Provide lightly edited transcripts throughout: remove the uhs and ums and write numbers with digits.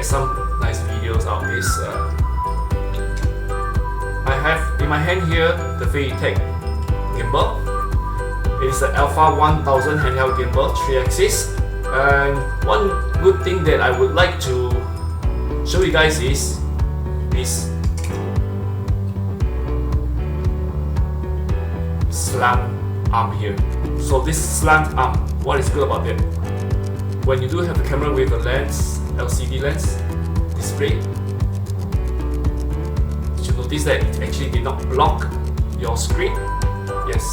some nice videos out of this. I have in my hand here the Feiitech gimbal. It's the Alpha 1000 handheld gimbal, 3-axis. And one good thing that I would like to show you guys is this slant arm here. So this slant arm, what is good about it? When you do have a camera with a lens, LCD lens display, you should notice that it actually did not block your screen. Yes,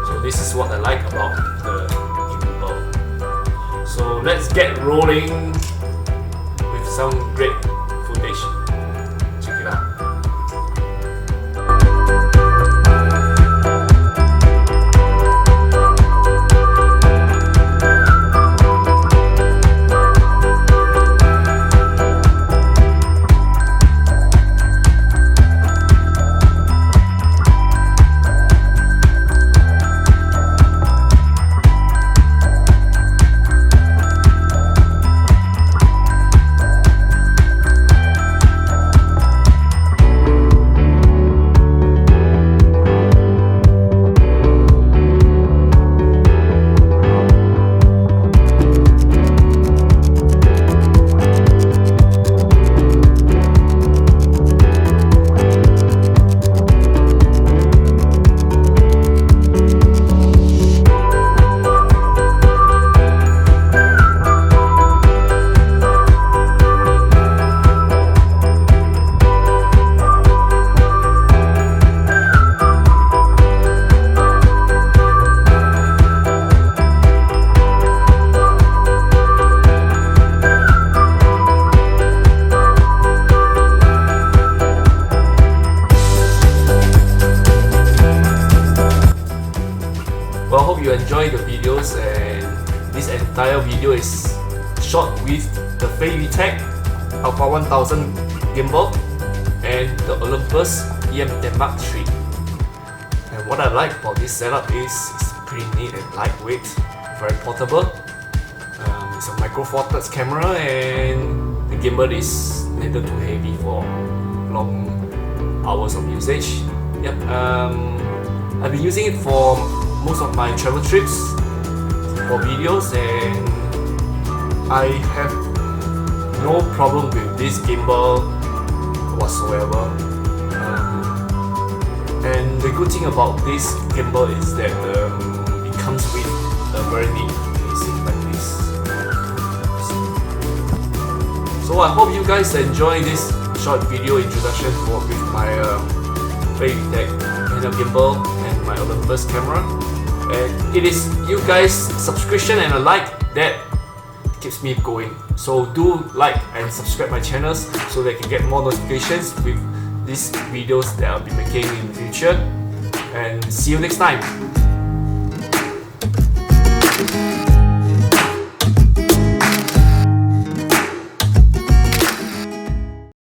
so this is what I like about the gimbal. So let's get rolling with some great footage. Check it out. Well, I hope you enjoy the videos, and this entire video is shot with the Feiitech Alpha 1000 gimbal and the Olympus EM10 Mark III. And what I like about this setup is it's pretty neat and lightweight, very portable. It's a micro four thirds camera, and the gimbal is neither too heavy for long hours of usage. Yep, I've been using it for most of my travel trips for videos, and I have no problem with this gimbal whatsoever. And the good thing about this gimbal is that it comes with a very neat casing like this. So I hope you guys enjoy this short video introduction with my Feiitech handheld gimbal and my Olympus camera. And it is you guys' subscription and a like that keeps me going. So do like and subscribe my channels so that you can get more notifications with these videos that I'll be making in the future. And see you next time.